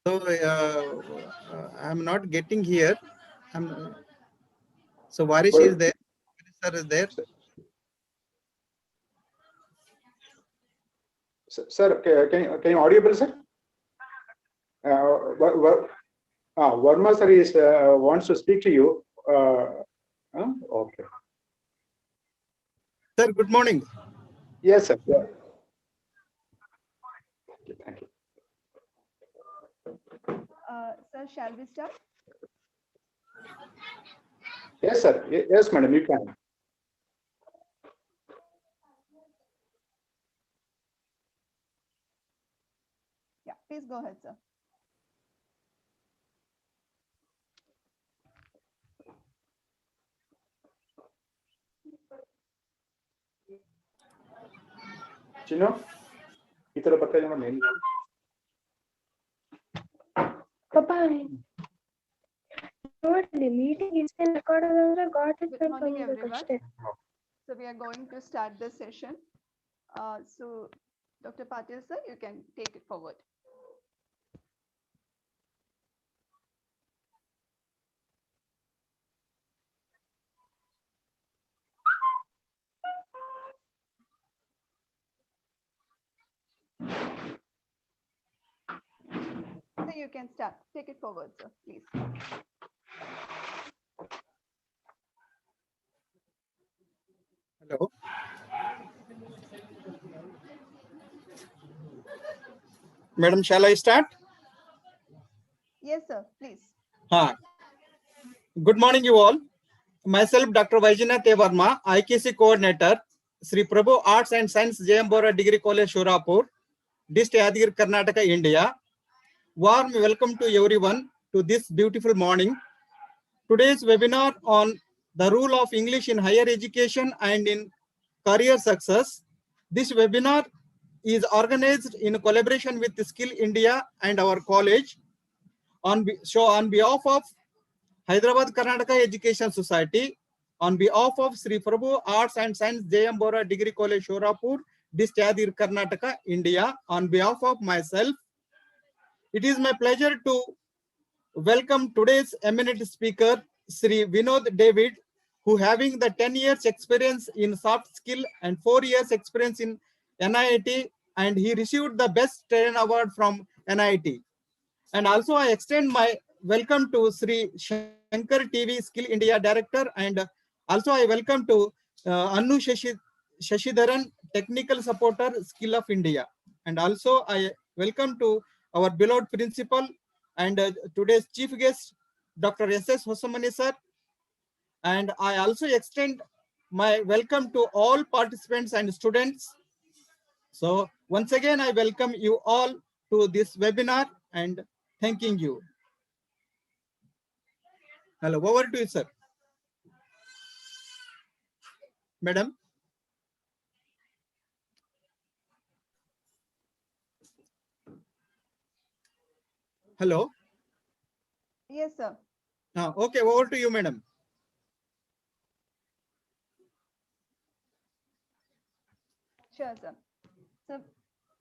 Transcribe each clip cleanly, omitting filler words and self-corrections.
So I'm not getting here. So Varish is there. Sir is there. Sir, can you audible, sir? Verma sir is wants to speak to you. Okay. Sir, good morning. Yes, sir. Yeah. Okay, thank you. Sir, shall we start? Yes, sir. Yes, madam, you can. Yeah, please go ahead, sir. Chino, itara patta jana main. Papa, the meeting is still recorded. Good morning, everyone. So we are going to start the session. So Dr. Patil, sir, you can take it forward. So you can start. Take it forward, sir, please. Hello. Madam, shall I start? Yes, sir, please. Good morning, you all. Myself, Dr. Vaijnath Verma, IKC Coordinator, Sri Prabhu Arts and Science J.M. Bora Degree College, Shorapur, District Yadagiry, Karnataka, India. Warm welcome to everyone to this beautiful morning. Today's webinar on the role of English in higher education and in career success. This webinar is organized in collaboration with Skill India and our college. On behalf of Hyderabad Karnataka Education Society, on behalf of Sri Prabhu Arts and Science J.M. Bora Degree College, Shorapur, District Yadagiry, Karnataka, India, on behalf of myself, it is my pleasure to welcome today's eminent speaker, Sri Vinod David, who having the 10 years experience in soft skill and 4 years experience in NIT, and he received the Best Trainer Award from NIT. And also I extend my welcome to Sri Shankar TV Skill India Director, and also I welcome to Annu Shashidharan, Technical Supporter, Skill of India. And also I welcome to our beloved principal and today's chief guest, Dr. S.S. Hosamani sir. And I also extend my welcome to all participants and students. So once again, I welcome you all to this webinar and thanking you. Hello, over to you, sir. Madam. Hello. Yes, sir. Okay, over to you, madam. Sure, sir. So,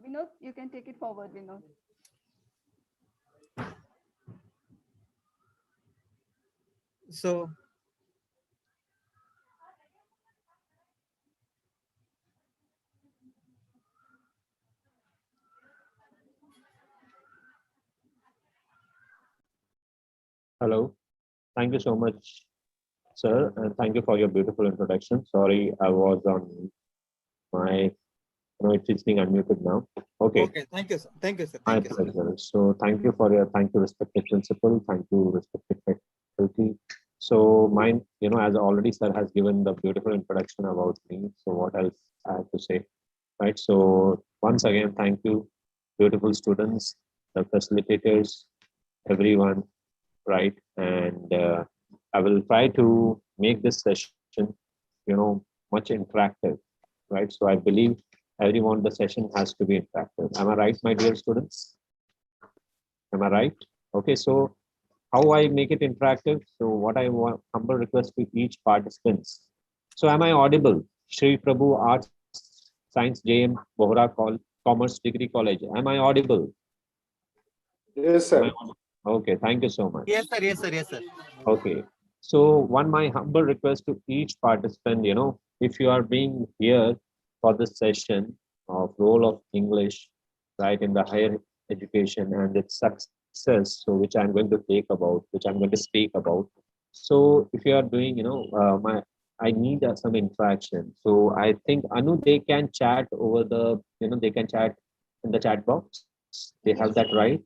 Vinod, you can take it forward, Vinod. So, hello, thank you so much, sir, and thank you for your beautiful introduction. Sorry, I was on my, it's being unmuted now. Okay. Okay, thank you, sir. Thank you, sir. My Thank you, pleasure. So thank you for your, thank you, respected principal. Thank you, respected faculty. So mine, as already sir has given the beautiful introduction about me. So what else I have to say, right? So once again, thank you, beautiful students, the facilitators, everyone, right? And I will try to make this session, much interactive, right? So I believe everyone, the session has to be interactive. Am I right, my dear students? Am I right? Okay, so how I make it interactive? So what I want, humble request to each participants. So am I audible? Shri Prabhu Arts Science JM Bohra Commerce Degree College. Am I audible? Yes, Am sir. I audible? Okay, thank you so much. Yes, sir. Yes, sir. Yes, sir. Okay. So one my humble request to each participant, if you are being here for this session of role of English, right, in the higher education and its success, so which I'm going to take about, which I'm going to speak about. So if you are doing, I need some interaction. So I think Anu, they can chat over the, they can chat in the chat box. They have that Yes. right.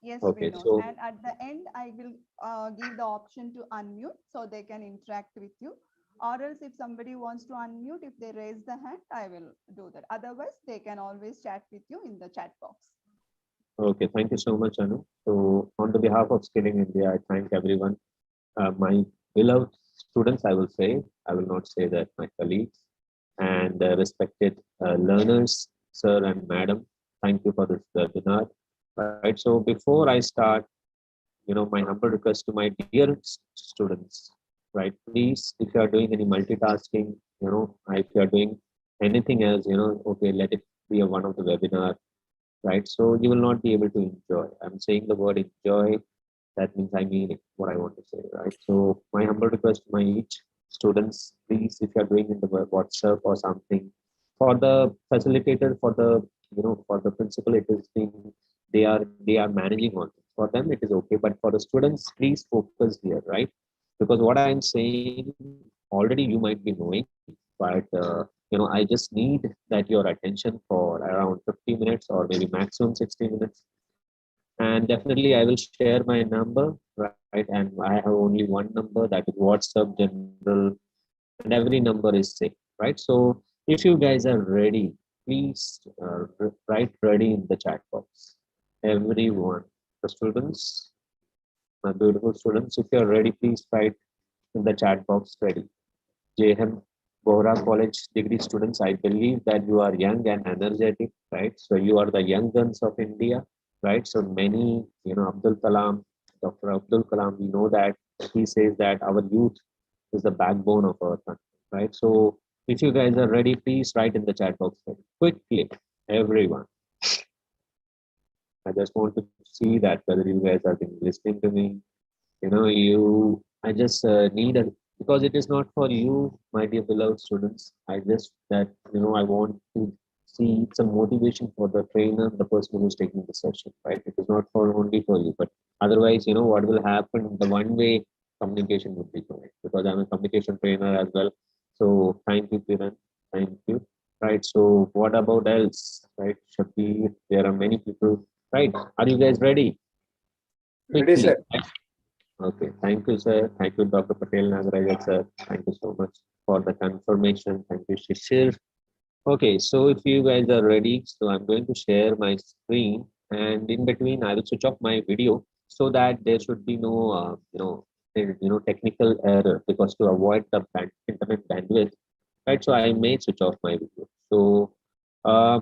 Yes, Okay. Vinod. So And at the end, I will give the option to unmute so they can interact with you. Or else if somebody wants to unmute, if they raise the hand, I will do that. Otherwise, they can always chat with you in the chat box. okay, thank you so much, Anu. So, on the behalf of Skilling India, I thank everyone, my beloved students, I will say, I will not say that my colleagues, and respected learners, sir and madam. Thank you for this webinar. Right. So, before I start, my humble request to my dear students, right? Please, if you are doing any multitasking, if you are doing anything else, okay, let it be a one of the webinar, right? So you will not be able to enjoy. I'm saying the word enjoy. That means I mean it, what I want to say, right? So my humble request to my each students, please, if you are doing in the WhatsApp or something, for the facilitator, for the principal, it is being they are managing on it. For them, it is okay, but for the students, please focus here, right? Because what I'm saying already you might be knowing, but I just need that your attention for around 50 minutes or maybe maximum 60 minutes. And definitely I will share my number, right? And I have only one number, that is WhatsApp general, and every number is same, right? So if you guys are ready, please write ready in the chat box. Everyone, the students, my beautiful students, if you are ready, please write in the chat box ready. JM Bohra College degree students, I believe that you are young and energetic, right? So you are the young guns of India, right? So many, Abdul Kalam, Dr. Abdul Kalam, we know that he says that our youth is the backbone of our country, right? So if you guys are ready, please write in the chat box quickly, everyone. I just want to see that whether you guys have been listening to me. I just need a, because it is not for you, my dear beloved students. I just that, I want to see some motivation for the trainer, the person who's taking the session, right? It is not for only for you, but otherwise, what will happen, the one way communication would be going, because I'm a communication trainer as well. So thank you, Kiran. Thank you. Right. So what about else, right? Shakir, there are many people, right? Are you guys ready? Ready, Quickly. sir. Okay, thank you, sir. Thank you, Dr. Patel Nagarajan, sir. Thank you so much for the confirmation. Thank you, Shishir. Okay, so if you guys are ready, so I'm going to share my screen, and in between, I will switch off my video so that there should be no, technical error, because to avoid the internet bandwidth, right? So I may switch off my video. So, uh,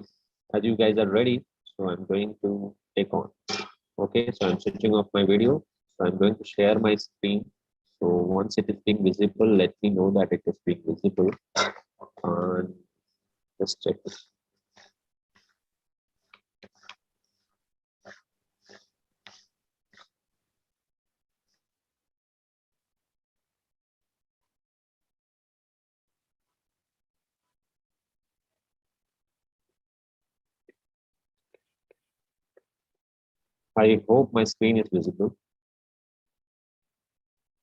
as you guys are ready, so I'm going to take on. Okay, so I'm switching off my video. So I'm going to share my screen. So once it is being visible, let me know that it is being visible. And let's check it. I hope my screen is visible,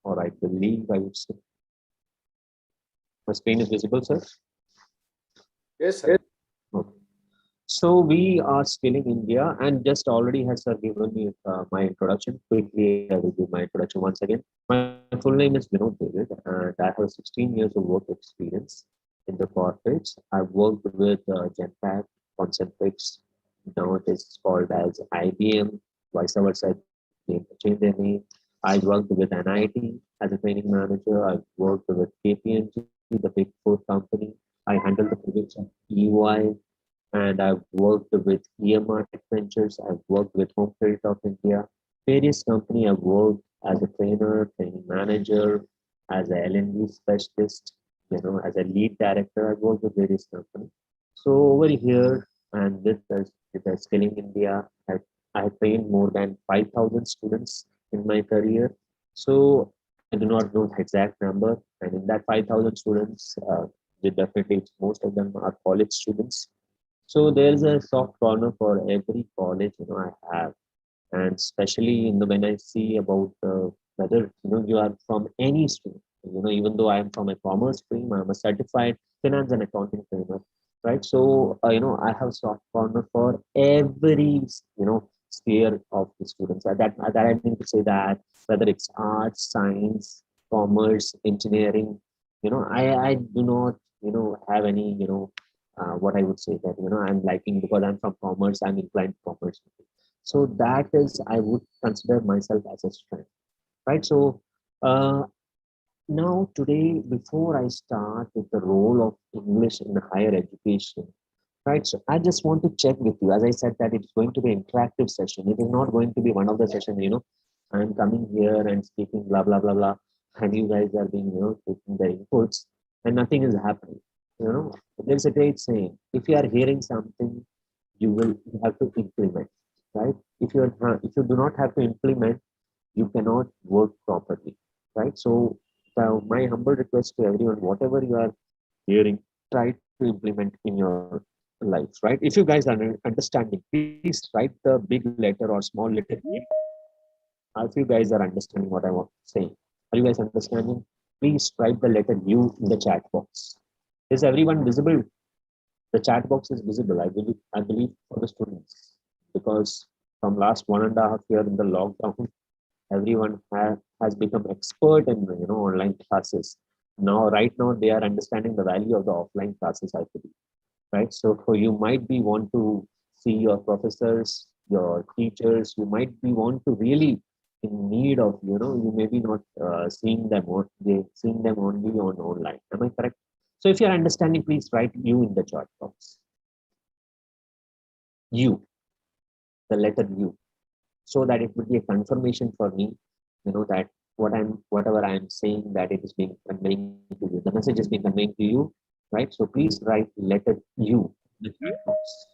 or I believe I would say. My screen is visible, sir? Yes, sir. Okay. So we are scaling India, and just already has sir given me my introduction. Quickly, I will give my introduction once again. My full name is Vinod David, and I have 16 years of work experience in the corporates. I've worked with Genpact, Concentrix, now it is called as IBM, vice versa, they changed their name. I worked with NIT as a training manager. I've worked with KPMG, the Big Four company. I handled the projects of EY, and I've worked with EMR Tech Ventures. I've worked with Home Credit of India, various company. I've worked as a trainer, training manager, as a L&D specialist, as a lead director. I've worked with various companies. So over here and with us Skilling India, I've I have trained more than 5,000 students in my career. So I do not know the exact number. And in that 5,000 students, definitely most of them are college students. So there's a soft corner for every college, I have. And especially when I see about whether you are from any stream, even though I am from a commerce stream, I'm a certified finance and accounting trainer, right? So I have soft corner for every sphere of the students. That I mean to say that whether it's arts, science, commerce, engineering, I do not have any what I would say that I'm liking because I'm from commerce, I'm inclined to commerce. So that is, I would consider myself as a strength, right? So uh, now today, before I start with the role of English in higher education, right? So I just want to check with you. As I said that it's going to be an interactive session. It is not going to be one of the session, I'm coming here and speaking blah blah blah blah, and you guys are being taking the inputs and nothing is happening. There's a great saying: if you are hearing something, you have to implement, right? If you do not have to implement, you cannot work properly, right? So my humble request to everyone, whatever you are hearing, try to implement in your life, right? If you guys are understanding, please write the big letter or small letter E. If you guys are understanding what I want to say, are you guys understanding? Please write the letter U in the chat box. Is everyone visible? The chat box is visible, I believe for the students, because from last 1.5 years in the lockdown, everyone has become expert in online classes. Now, right now, they are understanding the value of the offline classes, I believe, right? So you might be want to see your professors, your teachers. You might be want to really in need of you may be not seeing them, or they seeing them only on online. Am I correct? So if you're understanding, please write U in the chat box. U, the letter U, so that it would be a confirmation for me, that whatever I'm saying, that it is being conveying to you. The message is being conveying to you, right? So please write letter U in the chat box.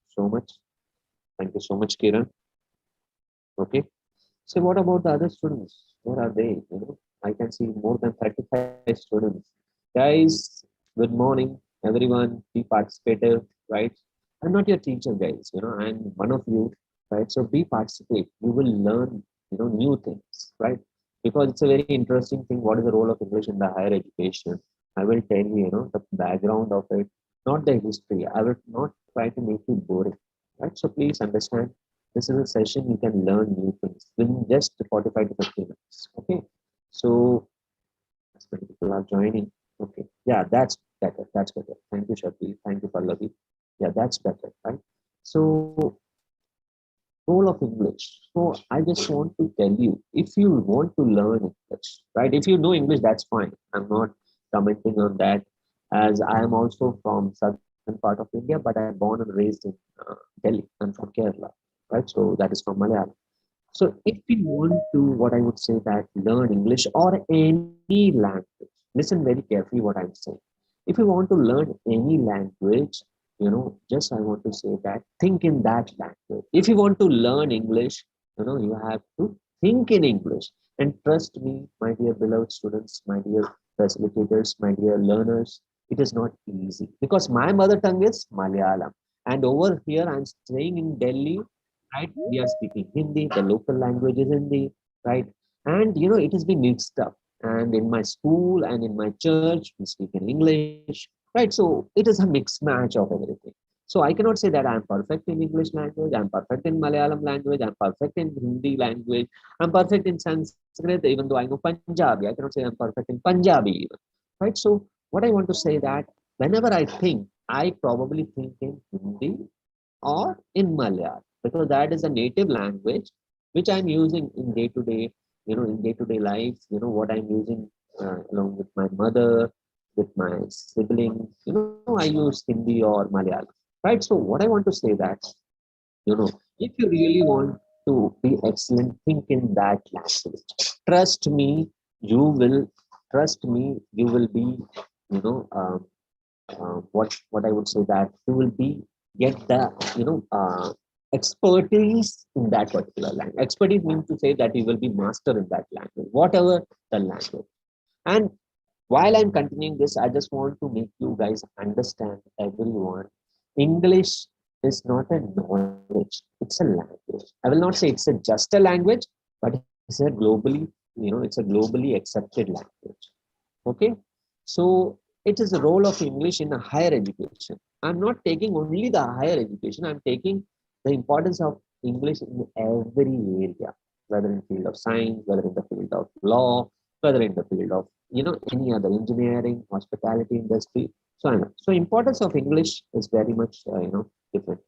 So much. Thank you so much, Kiran. Okay. So what about the other students? Where are they? I can see more than 35 students. Guys, good morning, everyone. Be participative, right? I'm not your teacher, guys. I'm one of you, right? So be participate. You will learn, new things, right? Because it's a very interesting thing. What is the role of English in the higher education? I will tell you, the background of it, not the history. I will not try to make it boring, right? So please understand, this is a session you can learn new things within just 45 to 50 minutes. Okay. So as many people are joining. Okay. Yeah, that's better. That's better. Thank you, Shakti. Thank you, Pallavi. Yeah, that's better, right? So role of English. So I just want to tell you, if you want to learn English, right? If you know English, that's fine. I'm not commenting on that, as I am also from southern part of India, but I'm born and raised in Delhi. I'm from Kerala, right? So that is from Malayalam. So if you want to, what I would say that learn English or any language, listen very carefully what I'm saying. If you want to learn any language, just I want to say that think in that language. If you want to learn English, you have to think in English. And trust me, my dear beloved students, my dear facilitators, my dear learners, it is not easy because my mother tongue is Malayalam. And over here, I'm staying in Delhi, right? We are speaking Hindi, the local language is Hindi, right? And it has been mixed up. And in my school and in my church, we speak in English, right? So it is a mixed match of everything. So I cannot say that I'm perfect in English language, I'm perfect in Malayalam language, I'm perfect in Hindi language, I'm perfect in Sanskrit, even though I know Punjabi. I cannot say I'm perfect in Punjabi even, right? So what I want to say that whenever I think, I probably think in Hindi or in Malayalam, because that is a native language which I'm using in day to day, in day to day life, what I'm using along with my mother, with my siblings, I use Hindi or Malayalam, right? So what I want to say that, if you really want to be excellent, think in that language. Trust me, you will, trust me, you will be, what I would say that you will be get the, expertise in that particular language. Expertise means to say that you will be master in that language, whatever the language. And while I'm continuing this, I just want to make you guys understand, everyone, English is not a knowledge, it's a language. I will not say it's just a language, but it's a globally, it's a globally accepted language. Okay, so it is the role of English in a higher education. I'm not taking only the higher education, I'm taking the importance of English in every area, whether in field of science, whether in the field of law, whether in the field of any other engineering, hospitality industry. So importance of English is very much different.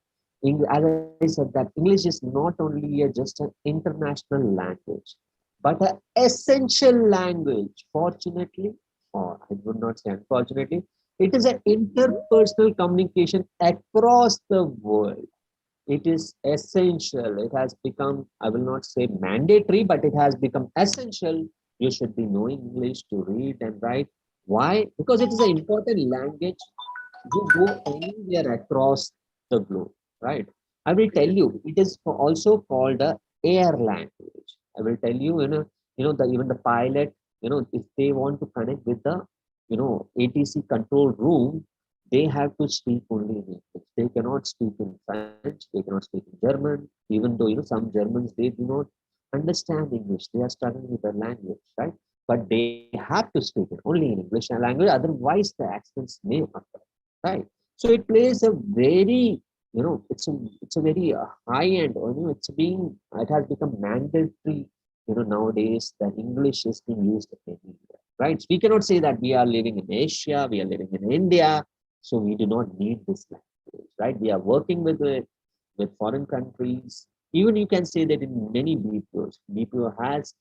As I said, that English is not only just an international language, but an essential language. Fortunately, or I would not say unfortunately, it is an interpersonal communication across the world. It is essential. It has become, I will not say mandatory, but it has become essential. You should be knowing English to read and write. Why? Because it is an important language. You go anywhere across the globe, right? I will tell you, it is also called a air language. I will tell you, even the pilot, if they want to connect with the, ATC control room, they have to speak only in English. They cannot speak in French. They cannot speak in German. Even though some Germans, they do not understand English. They are struggling with the language, right? But they have to speak it only in English language. Otherwise, the accents may occur, right? So it plays a very, it's a very high end. It has become mandatory. Nowadays that English is being used everywhere, right? So we cannot say that we are living in Asia, we are living in India, so we do not need this language, right? We are working with it, with foreign countries. Even you can say that in many BPOs, BPO has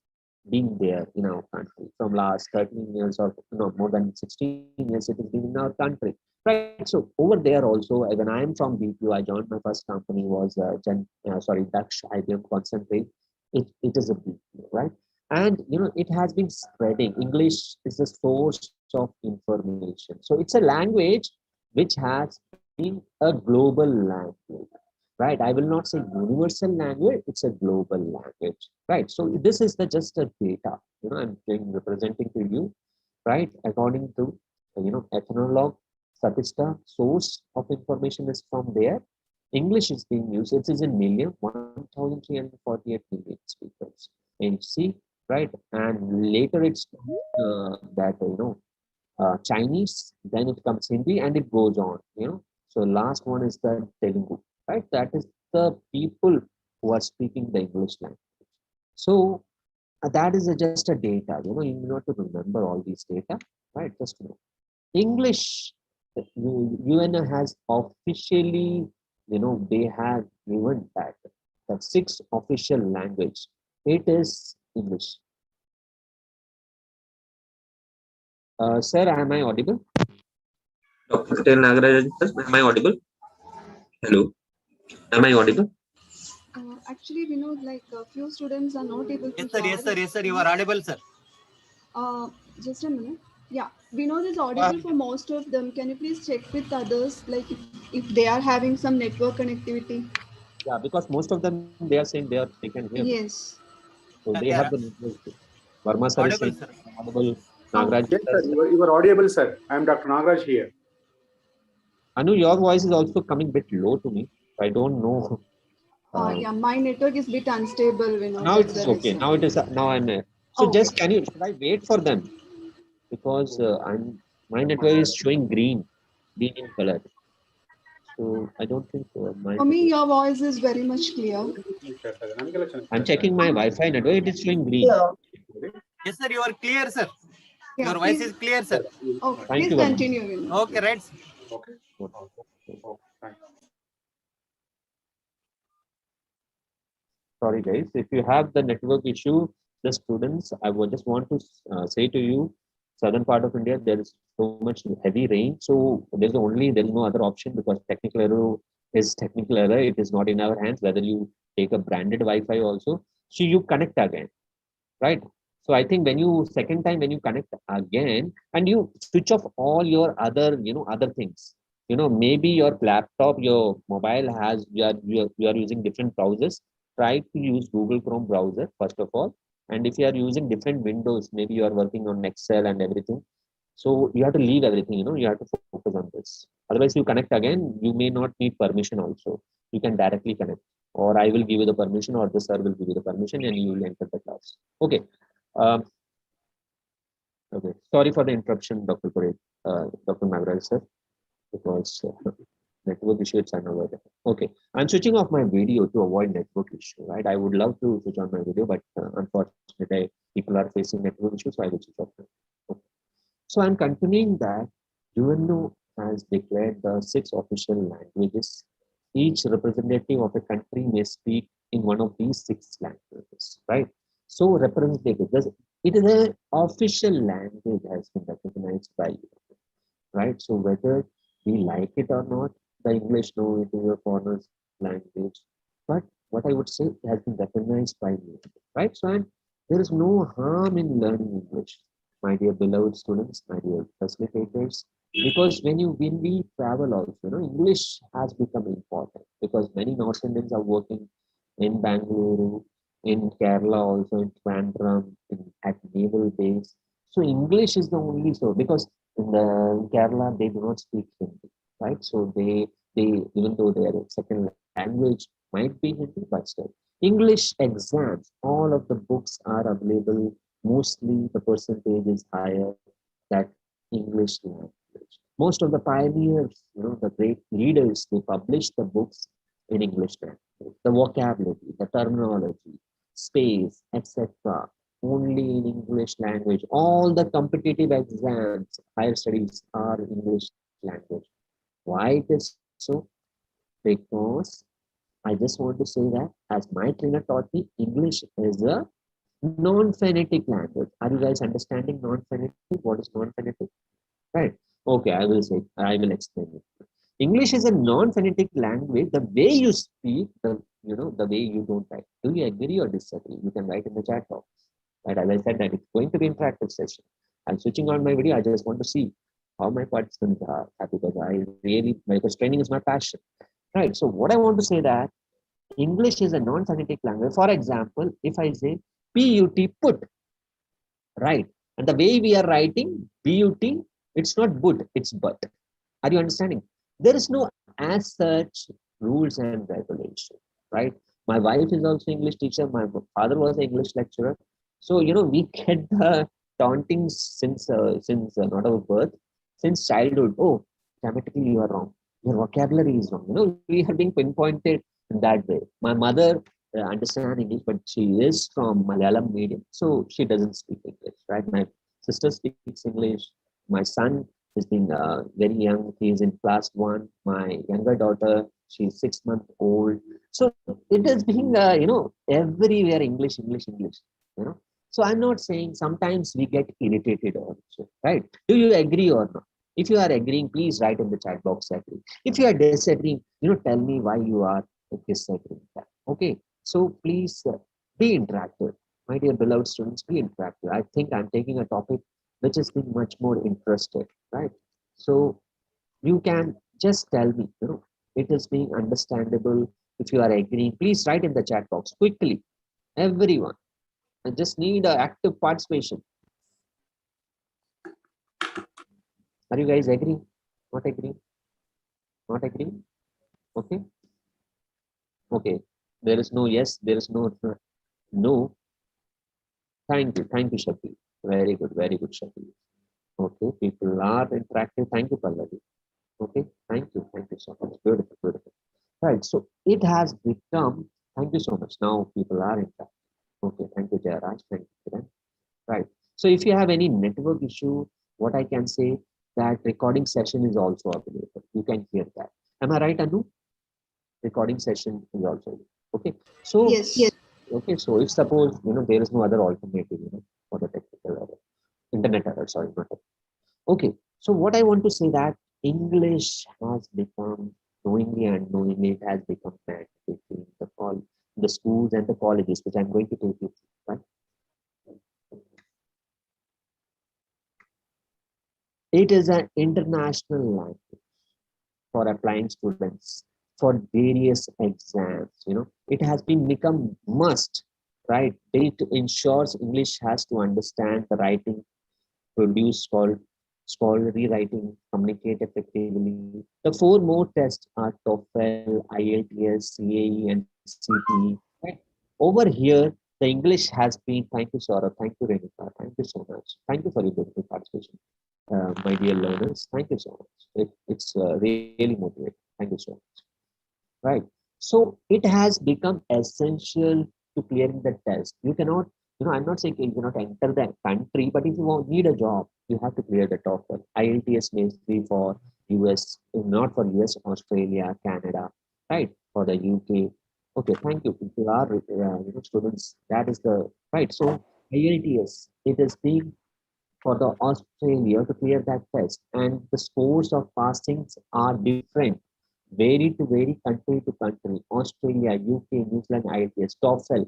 been there in our country from last 13 years or more than 16 years. It has been in our country, right? So over there also, when I am from BPO, I joined my first company was Dutch IBM Concentrate. It is a BPO, right? And it has been spreading. English is the source of information. So it's a language which has been a global language, right? I will not say universal language, it's a global language, right? So this is just a data, I'm representing to you, right? According to, ethnologue, Statista, source of information is from there. English is being used, it is in million, 1,348 million speakers. And you see, right? And later it's that, Chinese, then it comes Hindi, and it goes on, So last one is the Telugu, right? That is the people who are speaking the English language. So that is just a data, you not to remember all these data, right? Just to know. English, UN has officially, they have given that the 6th official language. It is English. Sir, am I audible? Dr. Nagarajan, am I audible? Hello, am I audible? Actually, like a few students are not able to. Yes, sir. You are audible, sir. Just a minute. Yeah, Vinod is audible for most of them. Can you please check with others, like if they are having some network connectivity? Yeah, because most of them, they are saying they can hear me. Yes. So they have the network. Verma sir is Audible, saying sir. audible. Oh. Nagaraj Yes, sir. You are audible, sir. I am Dr. Nagaraj here. Anu, your voice is also coming a bit low to me. I don't know. Yeah, my network is a bit unstable, Vinod. Now That's it the is okay. reason. Now it is. Now I'm there. So Okay. just should I wait for them? Because my network is showing green in color. So I don't think my. For me, your voice is very much clear. I'm checking my Wi-Fi network. It is showing green. Yes, sir. You are clear, sir. Yeah, Your voice please. is clear, sir. Okay, Thank please you very much. continue, Vinod. Okay, right. Okay. Sorry guys, if you have the network issue, the students, I would just want to say to you, southern part of India, there is so much heavy rain. So there is no other option, because technical error is technical error. It is not in our hands, whether you take a branded Wi-Fi also. So you connect again, right? So I think second time when you connect again and you switch off all your other, other things, maybe your laptop, your mobile has, you are using different browsers. Try to use Google Chrome browser, first of all. And if you are using different windows, maybe you are working on Excel and everything. So you have to leave everything, you have to focus on this. Otherwise, you connect again, you may not need permission also. You can directly connect, or I will give you the permission, or the sir will give you the permission, and you will enter the class. Okay. Okay. Sorry for the interruption, Dr. Parekh, Dr. Nagaraj sir, because network issue it's another. Okay. I'm switching off my video to avoid network issue, right? I would love to switch on my video, but unfortunately, people are facing network issues, so I will switch off. Okay. So I'm continuing that UNO has declared the 6 official languages. Each representative of a country may speak in one of these 6 languages, right? So representative, it is an official language has been recognized by UNO, right? So whether we like it or not, the English, no, it is a foreigner's language. But what I would say, it has been recognized by UNO, right? So there is no harm in learning English, my dear beloved students, my dear facilitators, because when we travel also, English has become important, because many North Indians are working in Bangalore, in Kerala, also in Trivandrum, at naval base. So English is the only, so because in Kerala they do not speak Hindi, right? So they even though their second language might be Hindi, but still English exams, all of the books are available. Mostly the percentage is higher that English language. Most of the pioneers, the great leaders, they publish the books in English language. The vocabulary, the terminology, space, etc. only in English language. All the competitive exams, higher studies are English language. Why it is so? Because I just want to say that, as my trainer taught me, English is a non-phonetic language. Are you guys understanding non-phonetic? What is non-phonetic? Right. Okay, I will explain it. English is a non-phonetic language. The way you speak, the way you don't write. Do you agree or disagree? You can write in the chat box. Right, as I said, that it's going to be interactive session. I'm switching on my video. I just want to see how my participants are, because training is my passion. Right. So what I want to say that English is a non-phonetic language. For example, if I say PUT, put, right? And the way we are writing BUT, it's not but, it's but. Are you understanding? There is no as such rules and regulation, right? My wife is also English teacher. My father was an English lecturer. So, we get the taunting since not our birth, since childhood. Oh, grammatically you are wrong. Your vocabulary is wrong. We are being pinpointed in that way. My mother understands English, but she is from Malayalam medium, so she doesn't speak English, right? My sister speaks English. My son is being very young. He is in class 1. My younger daughter, she's 6 months old. So it is being, everywhere English. So I'm not saying, sometimes we get irritated also, right? Do you agree or not? If you are agreeing, please write in the chat box agree. If you are disagreeing, tell me why you are disagreeing. Okay. So please be interactive. My dear beloved students, be interactive. I think I'm taking a topic which is being much more interested, right? So you can just tell me, it is being understandable. If you are agreeing, please write in the chat box quickly. Everyone. I just need active participation. Are you guys agreeing? Not agreeing? Not agreeing? Okay. Okay. There is no yes. There is no no. Thank you, Shakti. Very good, Shakti. Okay, people are interactive. Thank you, Pallavi. Okay, thank you so much. Beautiful. Right, so it has become. Thank you so much. Now people are interactive. Okay, thank you, Jairaj. Thank you, Kiran. Right. So if you have any network issue, what I can say, that recording session is also available. You can hear that. Am I right, Anu? Recording session is also available. Okay. So Yes. Okay, so if suppose there is no other alternative, for the technical error, internet error, sorry, not technical. Okay, so what I want to say that English has become, knowingly and unknowingly, it has become mandatory in the schools and the colleges, which I'm going to take you through, right? It is an international language. for applying students for various exams. It has been become must, right? It ensures English has to understand the writing, produce scholarly writing, communicate effectively. The four more tests are TOEFL, IELTS, CAE, and CTE. Right? Over here, the English has been, thank you, Saurabh, thank you, Renika, thank you so much. Thank you for your beautiful participation, my dear learners. Thank you so much. It's really motivating. Thank you so much. Right. So it has become essential to clearing the test. You cannot, I'm not saying you cannot enter the country, but if you need a job, you have to clear the TOEFL. IELTS may be for US, not for US, Australia, Canada, right? For the UK. Okay, thank you. People are students. That is the right. So IELTS, it is being for the Australia to clear that test, and the scores of passings are different, vary to vary country to country. Australia, UK, New Zealand, IELTS, TOEFL,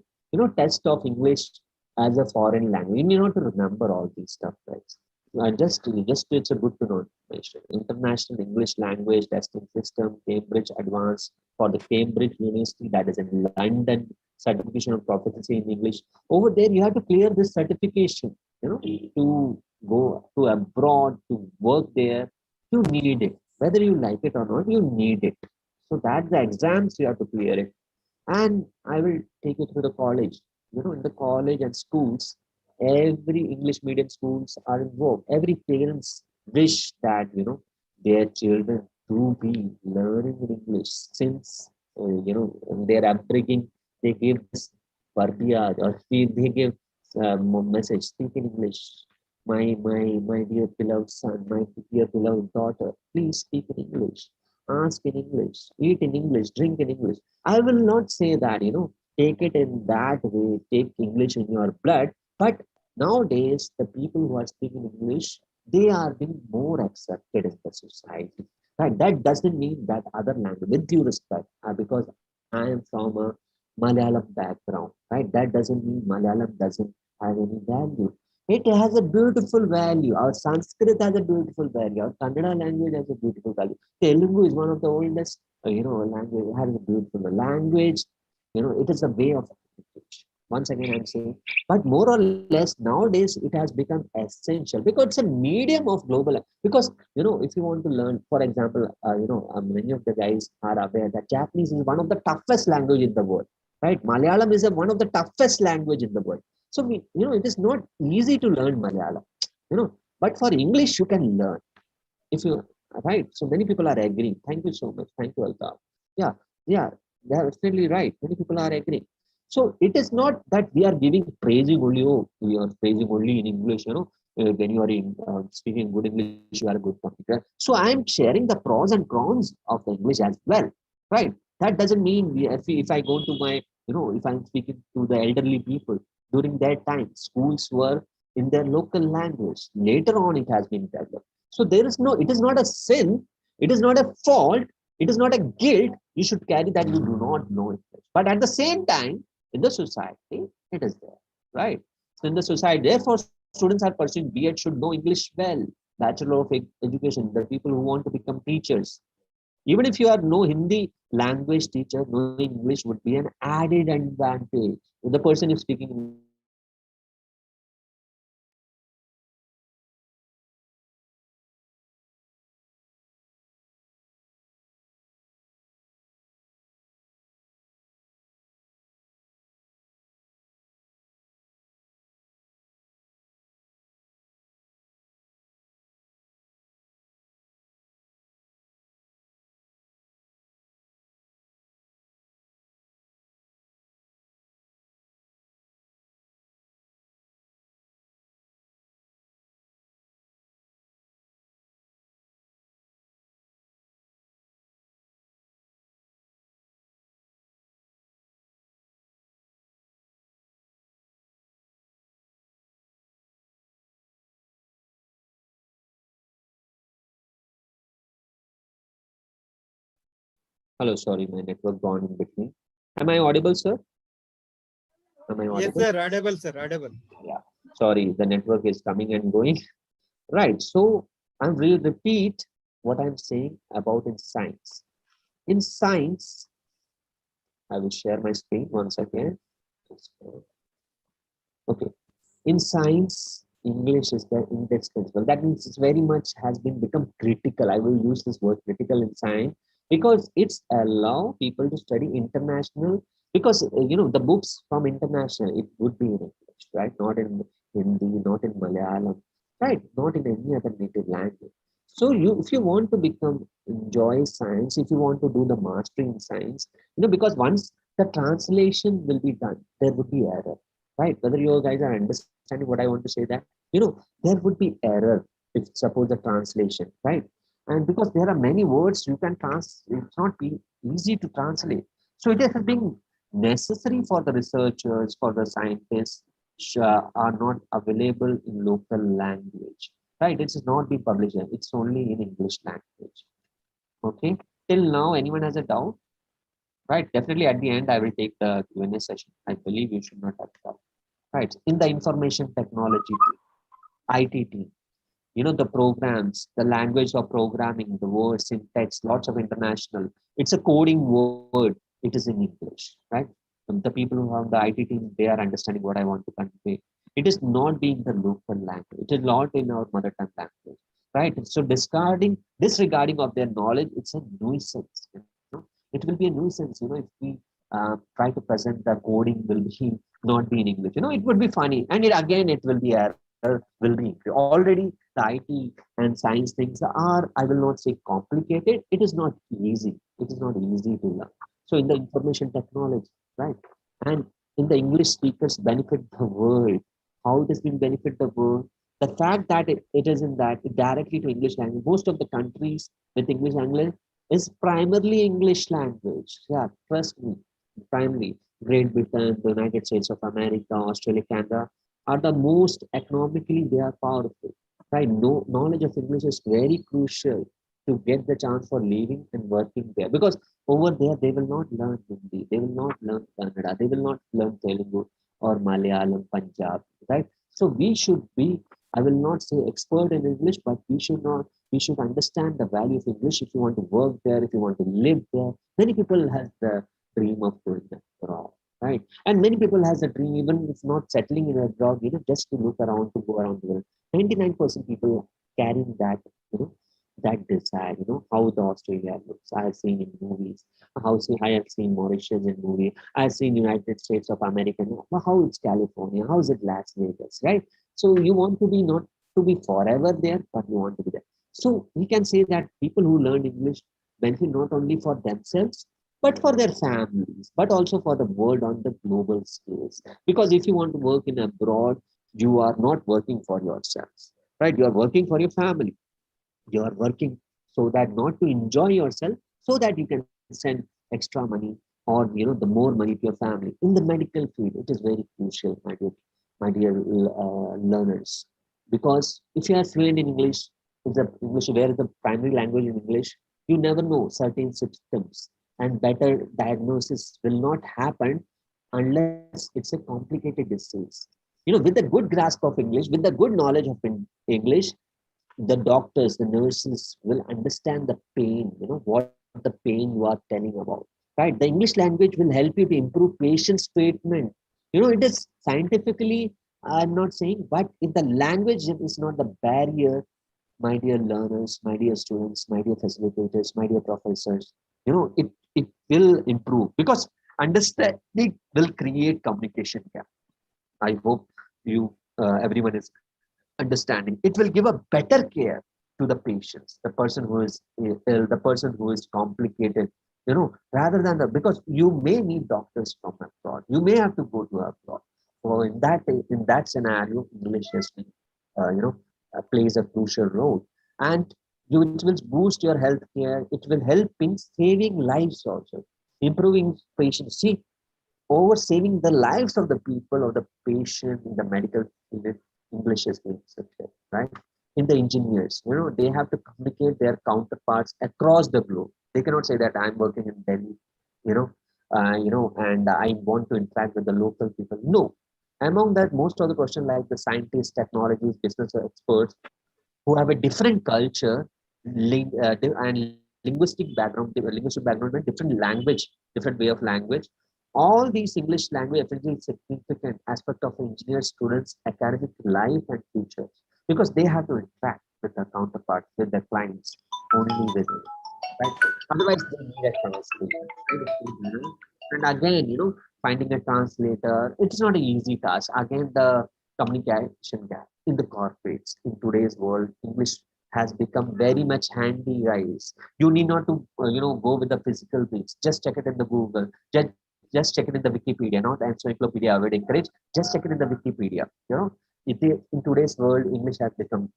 test of English as a foreign language. You may not remember all these stuff, right? Just it's a good to know information. International English Language Testing System, Cambridge Advanced for the Cambridge University, that is in London, certification of proficiency in English. Over there, you have to clear this certification, to go to abroad, to work there. You need it. Whether you like it or not, you need it. So that's the exams you have to clear it. And I will take you through the college. In the college and schools, every English medium schools are involved. Every parents wish that, their children to be learning in English since, in their upbringing, they give this verbiage or they give message, speak in English. My dear beloved son, my dear beloved daughter, please speak in English, ask in English, eat in English, drink in English. I will not say that, take it in that way, take English in your blood. But nowadays, the people who are speaking English, they are being more accepted in the society. Right? That doesn't mean that other language, with due respect, because I am from a Malayalam background, right? That doesn't mean Malayalam doesn't have any value. It has a beautiful value. Our Sanskrit has a beautiful value. Our Kannada language has a beautiful value. Telugu is one of the oldest, language. It has a beautiful language. It is a way of communication. Once again, I'm saying, but more or less nowadays it has become essential because it's a medium of global. Because if you want to learn, for example, many of the guys are aware that Japanese is one of the toughest language in the world, right? Malayalam is one of the toughest language in the world. So it is not easy to learn Malayalam, but for English you can learn if you right. So many people are agreeing. Thank you so much. Thank you, Altaf. Yeah, they are absolutely right. Many people are agreeing. So it is not that we are giving praising only. Oh, we are praising only in English. When you are in speaking good English, you are a good communicator. So I am sharing the pros and cons of the English as well, right? That doesn't mean if I go to my, if I'm speaking to the elderly people during that time, schools were in their local language. Later on, it has been developed. So it is not a sin, it is not a fault, it is not a guilt. You should carry that you do not know it. But at the same time, in the society, it is there, right? So in the society, therefore, students are pursuing B.Ed should know English well. Bachelor of Education, the people who want to become teachers. Even if you are no Hindi language teacher, knowing English would be an added advantage. If the person is speaking hello, sorry, my network gone in between. Am I audible, sir? Am I audible? Yes, sir. Audible, sir. Audible. Yeah. Sorry, the network is coming and going. Right. So I will repeat what I'm saying about in science. In science, I will share my screen once again. Okay. In science, English is the indispensable. That means it's very much has been become critical. I will use this word critical in science because it's allow people to study international, because the books from international, it would be in English, right? Not in Hindi, not in Malayalam, right? Not in any other native language. So if you want to become enjoy science, if you want to do the mastery in science, because once the translation will be done, there would be error, right? Whether you guys are understanding what I want to say, that there would be error if suppose the translation, right? And because there are many words you can it's not be easy to translate. So it has been necessary for the researchers, for the scientists, are not available in local language, right? It's not being published, it's only in English language. Okay, till now anyone has a doubt? Right, definitely at the end I will take the Q&A session. I believe you should not have doubt. Right, in the information technology team, IT team, the programs, the language of programming, the words, syntax, lots of international. It's a coding word. It is in English, right? The people who have the IT team, they are understanding what I want to convey. It is not being the local language. It is not in our mother tongue language, right? So disregarding of their knowledge, it's a nuisance. It will be a nuisance, if we try to present the coding will be not be in English. It would be funny, and it will be error. Will be already the IT and science things are, I will not say complicated. It is not easy. It is not easy to learn. So in the information technology, right? And in the English speakers benefit the world. How it has been benefit the world? The fact that it is in that directly to English language. Most of the countries with English language is primarily English language. Yeah, trust me. Primarily Great Britain, the United States of America, Australia, Canada are the most economically they are powerful. Right? No knowledge of English is very crucial to get the chance for living and working there, because over there they will not learn Hindi, they will not learn Kannada, they will not learn Telugu or Malayalam, Punjab, right? So we should be, I will not say expert in English, but we should understand the value of English. If you want to work there, if you want to live there, many people have the dream of doing that abroad, right? And many people has a dream, even if not settling in a job, just to look around, to go around the world. 99% people carrying that, that desire, how the Australia looks. I have seen in movies, I have seen Mauritius in movie, I have seen United States of America, how it's California, how is it Las Vegas, right? So you want to be not to be forever there, but you want to be there. So we can say that people who learn English benefit not only for themselves, but for their families, but also for the world on the global scales. Because if you want to work in abroad, you are not working for yourselves, right? You are working for your family. You are working so that not to enjoy yourself, so that you can send extra money or the more money to your family. In the medical field, it is very crucial, my dear learners, because if you are fluent in English, if the English where the primary language in English, you never know certain symptoms, and better diagnosis will not happen unless it's a complicated disease. With a good grasp of English, with the good knowledge of English, the doctors, the nurses will understand the pain, what the pain you are telling about, right? The English language will help you to improve patient's treatment. It is scientifically, I'm not saying, but if the language is not the barrier, my dear learners, my dear students, my dear facilitators, my dear professors, it will improve, because understanding will create communication gap. I hope everyone is understanding. It will give a better care to the patients, the person who is ill, the person who is complicated, rather than because you may need doctors from abroad. You may have to go to abroad. So in that scenario, English has been, plays a crucial role. And it will boost your health care. It will help in saving lives also, improving patients. See, over saving the lives of the people or the patient in the medical field, English is being accepted, right? In the engineers, they have to communicate their counterparts across the globe. They cannot say that I'm working in Delhi, and I want to interact with the local people. No. Among that, most of the question like the scientists, technologists, business experts who have a different culture, and linguistic background meant different language, different way of language. All these English language definitely is a significant aspect of engineer students' academic life and future because they have to interact with their counterparts, with their clients, only with it. Right? Otherwise, they need a translator. And again, finding a translator, it's not an easy task. Again, the communication gap in the corporates in today's world, English has become very much handy, guys. You need not to, go with the physical things. Just check it in the Google. Just check it in the Wikipedia, not the encyclopedia. I would encourage. Just check it in the Wikipedia. In today's world, English has become,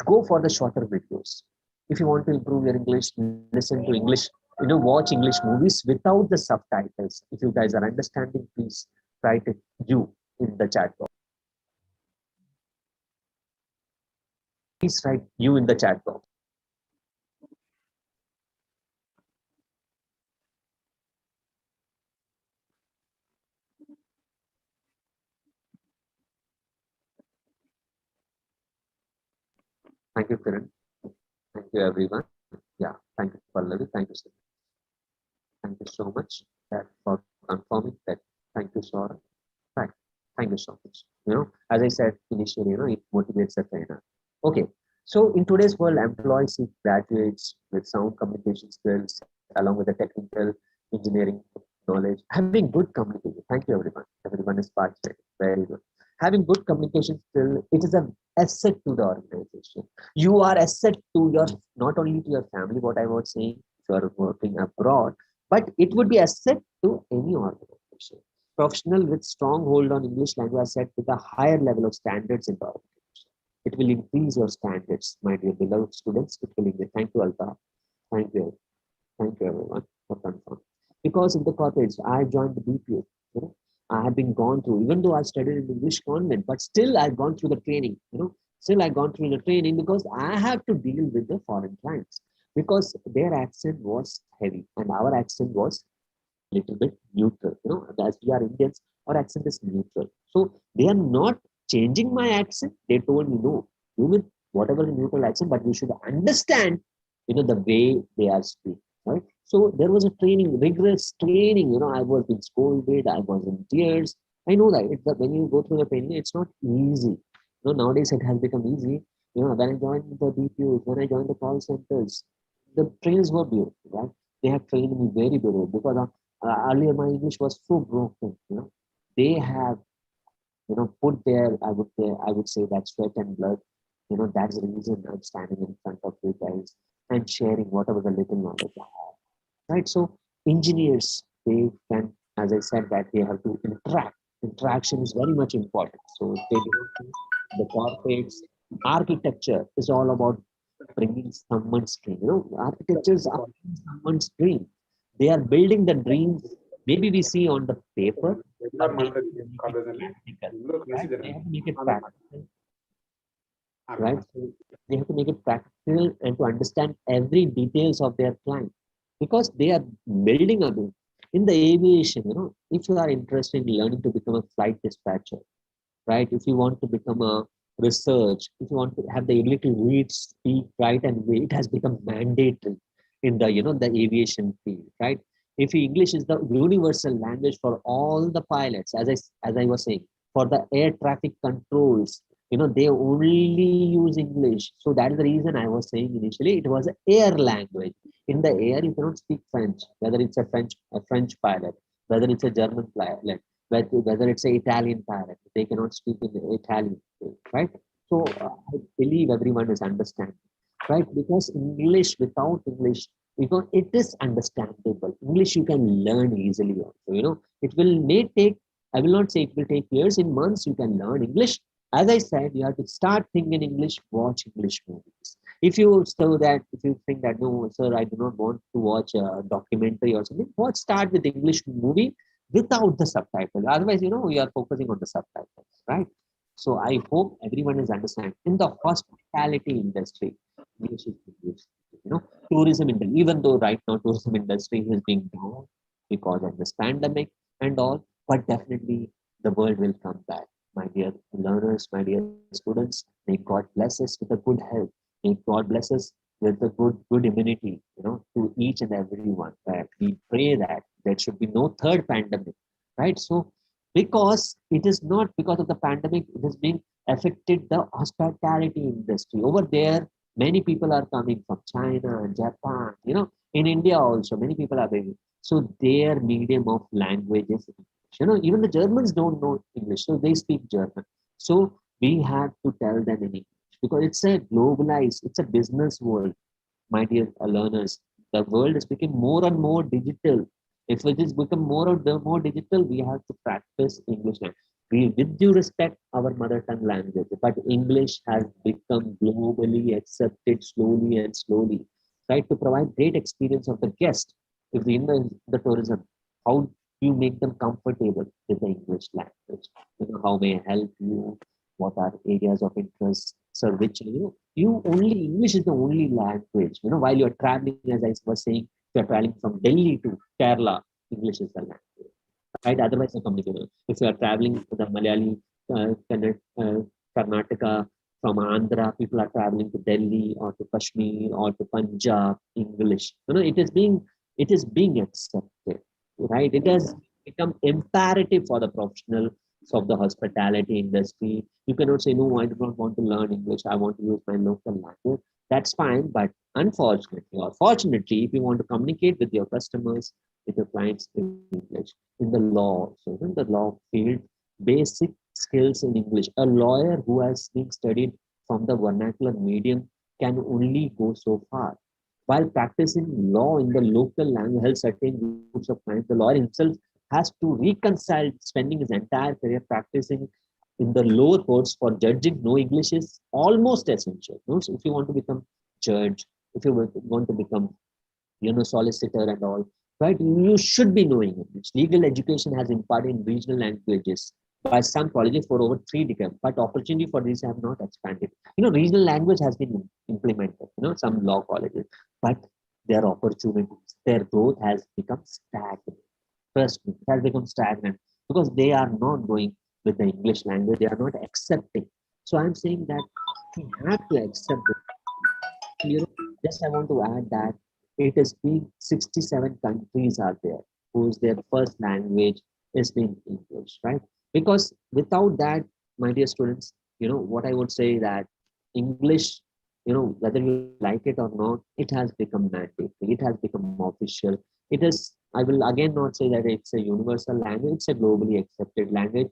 go for the shorter videos. If you want to improve your English, listen to English, watch English movies without the subtitles. If you guys are understanding, please write it you in the chat box. Please write you in the chat box. Thank you, Kiran. Thank you, everyone. Yeah, thank you, Pallavi. Thank you, sir. Thank you so much for confirming that. Thank you, Sora. Right. Thank you so much. As I said initially, it motivates the trainer. Okay. So in today's world, employees seek graduates with sound communication skills, along with the technical engineering knowledge, having good communication. Thank you, everyone. Everyone is participating. Very good. Having good communication skill, it is an asset to the organization. You are asset to your, not only to your family, what I was saying, if you are working abroad, but it would be asset to any organization. Professional with strong hold on English language are set with a higher level of standards in the organization. It will increase your standards, my dear beloved students. It will increase. Thank you, Alta. Thank you. Thank you, everyone, for confirming. Because in the corporates, I joined the BPO. I have been gone through, even though I studied in English convent, but still I've gone through the training. Still I've gone through the training because I have to deal with the foreign clients because their accent was heavy and our accent was little bit neutral. As we are Indians, our accent is neutral. So they are not changing my accent. They told me, no, you with whatever the neutral accent, but you should understand, the way they are speaking. Right? So there was a training, rigorous training. I was being scolded, I was in tears. I know that when you go through the training, it's not easy. Nowadays it has become easy. When I joined the BPOs, when I joined the call centers, the trainers were beautiful, right? They have trained me very beautiful because earlier my English was so broken. They have, put their, I would say that sweat and blood. That's the reason I'm standing in front of you guys and sharing whatever the little knowledge I have. Right? So engineers, they can, as I said, that they have to interact. Interaction is very much important. So they do the corporates. Architecture is all about bringing someone's dream. Architectures are someone's dream. They are building the dreams. Maybe we see on the paper, but they have to make it practical. Right? They have to make it practical. Right? So they have to make it practical and to understand every details of their client because they are building a business. In the aviation, if you are interested in learning to become a flight dispatcher, right? If you want to become a research, if you want to have the ability to read, speak, write, and read, it has become mandatory in the the aviation field, right? If English is the universal language for all the pilots, as I was saying, for the air traffic controls, they only use English. So that is the reason I was saying initially it was an air language. In the air, you cannot speak French, whether it's a French pilot, whether it's a German pilot, whether it's an Italian pilot, they cannot speak in the Italian, right? So I believe everyone is understanding, right? Because English without English, because it is understandable. English you can learn easily also, it may take, I will not say it will take years, in months you can learn English. As I said, you have to start thinking English, watch English movies. If you think that, no, sir, I do not want to watch a documentary or something, start with English movie without the subtitles. Otherwise, you are focusing on the subtitles, right? So I hope everyone is understanding. In the hospitality industry, English is used. Tourism industry, even though right now tourism industry is being down because of this pandemic and all, but definitely the world will come back. My dear learners, my dear students, may God bless us with a good health. May God bless us with a good immunity, to each and every one. That we pray that there should be no third pandemic, right? So, because it is not because of the pandemic, it is being affected the hospitality industry over there. Many people are coming from China and Japan, in India also. Many people are there. So their medium of language is English. Even the Germans don't know English, so they speak German. So we have to tell them in English because it's a globalized, it's a business world, my dear learners. The world is becoming more and more digital. If it is become more and more digital, we have to practice English language. We, with due respect, our mother tongue language, but English has become globally accepted slowly and slowly, right? To provide great experience of the guest. If in the tourism, how do you make them comfortable with the English language? How may I help you? What are areas of interest? So which you only English is the only language. While you're traveling, as I was saying, you're traveling from Delhi to Kerala, English is the language, right? Otherwise, you're communicable. If you are traveling to the Malayali, Karnataka, from Andhra, people are traveling to Delhi or to Kashmir or to Punjab, English. It is being accepted, right? It has become imperative for the professionals of the hospitality industry. You cannot say, no, I do not want to learn English. I want to use my local language. That's fine. But unfortunately or fortunately, if you want to communicate with your customers, with your clients in English, in the law, so in the law field, basic skills in English. A lawyer who has been studied from the vernacular medium can only go so far. While practicing law in the local language, help certain groups of clients, the lawyer himself has to reconcile spending his entire career practicing in the lower courts for judging. No English is almost essential. So if you want to become judge, if you want to become solicitor and all, right? You should be knowing English. Legal education has imparted in regional languages by some colleges for over 3 decades, but opportunity for this have not expanded. Regional language has been implemented, some law colleges, but their opportunities, their growth has become stagnant. Trust me, it has become stagnant because they are not going with the English language. They are not accepting. So I'm saying that we have to accept it. Just I want to add that it has been 67 countries are there whose their first language is in English, right? Because without that, my dear students, what I would say that English, whether you like it or not, it has become mandatory. It has become official. It is, I will again not say that it's a universal language. It's a globally accepted language.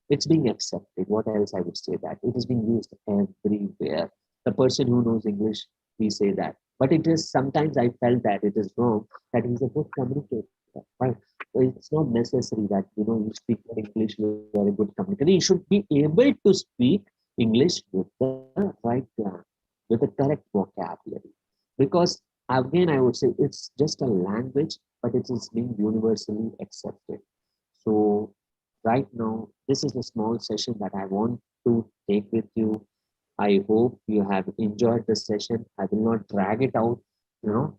It's being accepted. What else I would say that it is being used everywhere. The person who knows English, we say that. But it is sometimes I felt that it is wrong that he's a good communicator. Right? It's not necessary that you speak English, you are a good communicator. You should be able to speak English with the right grammar, with the correct vocabulary. Because again, I would say it's just a language, but it is being universally accepted. So right now, this is a small session that I want to take with you. I hope you have enjoyed the session. I will not drag it out, you know.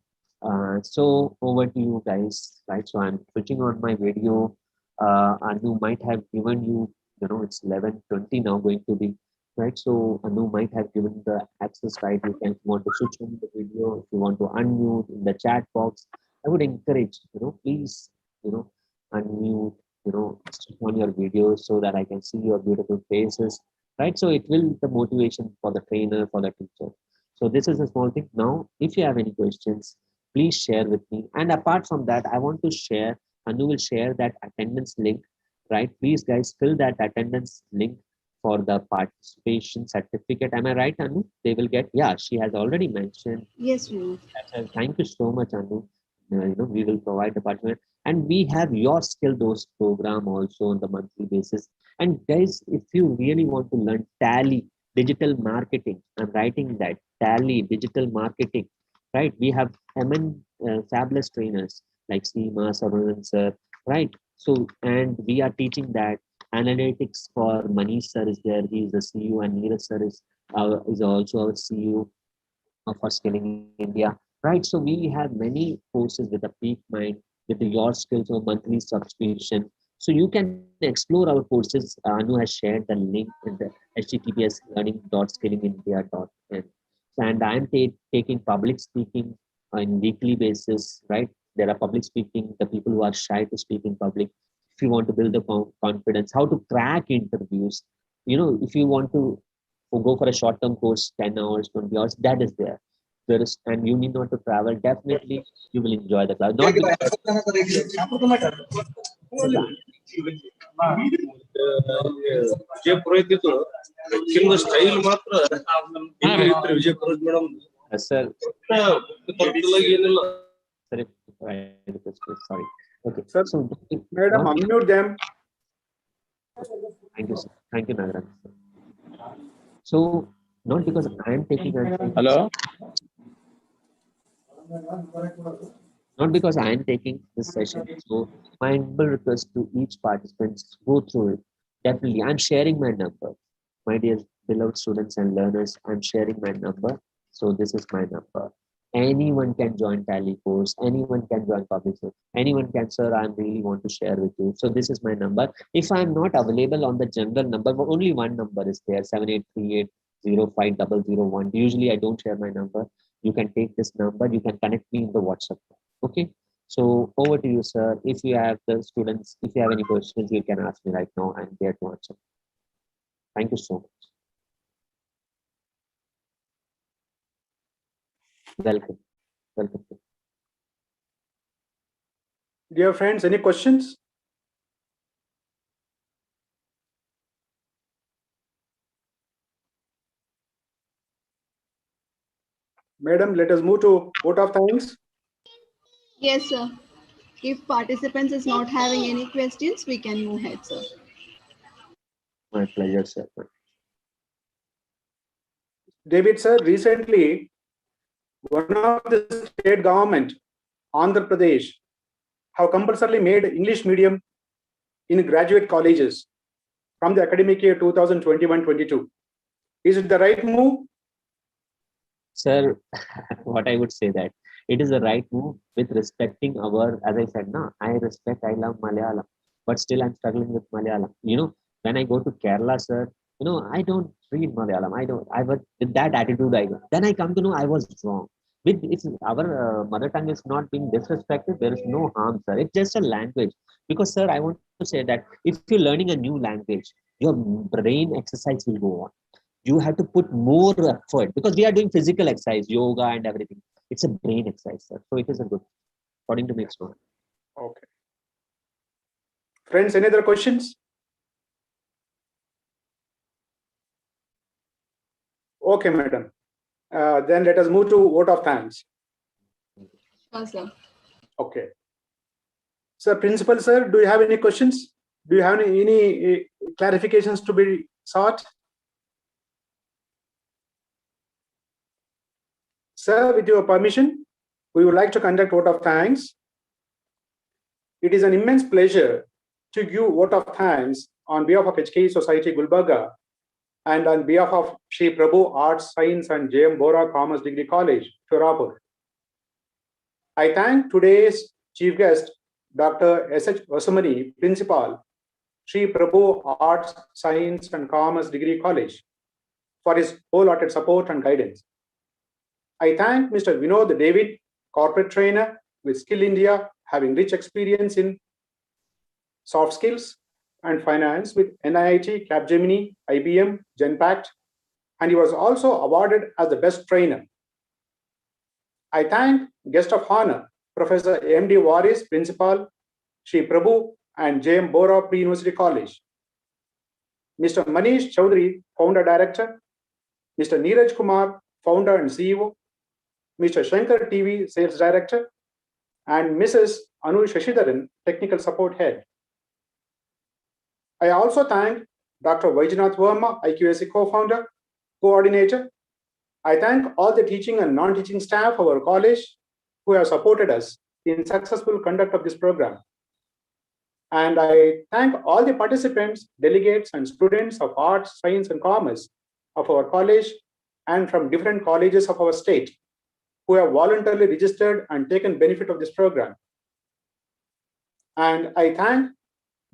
So over to you guys, right? So I'm switching on my video. Anu might have given you, it's 11:20 now going to be, right? So Anu might have given the access, right? You can want to switch on the video, if you want to unmute in the chat box. I would encourage, please, unmute, switch on your videos so that I can see your beautiful faces, right? So it will the motivation for the trainer, for the teacher. So this is a small thing. Now, if you have any questions, please share with me. And apart from that, I want to share, Anu will share that attendance link, right? Please guys fill that attendance link for the participation certificate. Am I right, Anu? They will get, yeah, she has already mentioned. Yes, Vinod. Thank you so much, Anu. We will provide the participant. And we have your skill dose program also on the monthly basis. And guys, if you really want to learn Tally, digital marketing, I'm writing that, Tally, digital marketing, right? We have fabulous trainers like Seema, Sarunan sir, right? So, and we are teaching that analytics for Manish sir is there. He is the CEO, and Neeraj sir is also our CEO for Scaling India, right? So we have many courses with the Peak Mind, with the Your Skills or monthly subscription. So you can explore our courses. Anu has shared the link in the https://learning.skillingindia.in. And I am taking public speaking on weekly basis, right? There are public speaking, the people who are shy to speak in public. If you want to build the confidence, how to crack interviews, if you want to go for a short-term course, 10 hours, 20 hours, that is there. There is, and you need not to travel. Definitely, you will enjoy the class. Not because style ಮಾತ್ರ Vijayapura madam sir. ಏನಿಲ್ಲ Sorry. Okay. Sir, So, Madam, unmute them. thank you, sir. Thank you, Nagaraj. So, not because I am taking Hello? not because I am taking this session. So, my humble request to each participant, go through it. Definitely, I'm sharing my number. My dear beloved students and learners, I'm sharing my number. So, this is my number. Anyone can join Tally course. Anyone can join public school. Anyone can, sir, I really want to share with you. So, this is my number. If I'm not available on the general number, but only one number is there, 7838050001. Usually, I don't share my number. You can take this number. You can connect me in the WhatsApp. Okay. So over to you, sir. If you have the students, if you have any questions, you can ask me right now. I'm there to answer. Thank you so much. Welcome. Welcome. Dear friends, any questions? Madam, let us move to vote of thanks. Yes, sir. If participants is not having any questions, we can move ahead, sir. My pleasure, sir. David, sir, recently, one of the state government, Andhra Pradesh, have compulsorily made English medium in graduate colleges from the academic year 2021-22. Is it the right move? Sir, what I would say that it is the right move with respecting our, as I said, I love Malayalam, but still I'm struggling with Malayalam. When I go to Kerala, sir, I don't read Malayalam. With that attitude, I go. Then I come to know I was wrong. If our mother tongue is not being disrespected, there is no harm, sir. It's just a language. Because, sir, I want to say that if you're learning a new language, your brain exercise will go on. You have to put more effort because we are doing physical exercise, yoga and everything. It's a brain exercise, sir. So it is a good, according to me, it's not. Okay. Friends, any other questions? Okay, madam. Then let us move to vote of thanks. Sure, sir. Okay. Sir, principal, sir, do you have any questions? Do you have any clarifications to be sought? Sir, with your permission, we would like to conduct vote of thanks. It is an immense pleasure to give vote of thanks on behalf of HK Society Gulbarga and on behalf of Shri Prabhu Arts, Science and J.M. Bora Commerce Degree College, Shorapur. I thank today's chief guest, Dr. S.H. Vasamani, Principal, Shri Prabhu Arts, Science and Commerce Degree College, for his wholehearted support and guidance. I thank Mr. Vinod David, corporate trainer with Skill India, having rich experience in soft skills and finance with NIIT, Capgemini, IBM, Genpact, and he was also awarded as the best trainer. I thank guest of honor, Professor M.D. Waris, Principal, Shri Prabhu and J.M. Bora Pre-University College, Mr. Manish Chaudhary, Founder Director, Mr. Neeraj Kumar, Founder and CEO, Mr. Shankar TV, Sales Director, and Mrs. Anu Shashidharan, Technical Support Head. I also thank Dr. Vaijnath Verma, IQAC Co-Founder, Coordinator. I thank all the teaching and non-teaching staff of our college who have supported us in successful conduct of this program. And I thank all the participants, delegates, and students of arts, science, and commerce of our college and from different colleges of our state who have voluntarily registered and taken benefit of this program. And I thank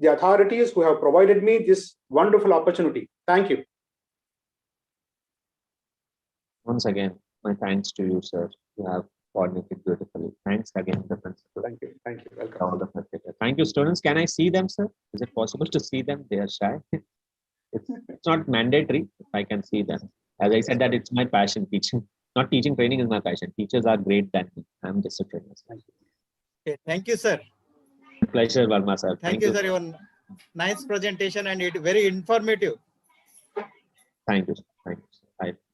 the authorities who have provided me this wonderful opportunity. Thank you. Once again, my thanks to you, sir. You have coordinated beautifully. Thanks again, the principal. Thank you. Thank you. Welcome. All the facilitators. Thank you, students. Can I see them, sir? Is it possible to see them? They are shy. It's not mandatory if I can see them. As I said, that it's my passion. Teaching, not teaching, training is my passion. Teachers are great than me. I'm just a trainer. Okay, thank you, sir. Pleasure, Varma, sir. Thank you, sir. Your nice presentation and it very informative. Thank you. Thank you. I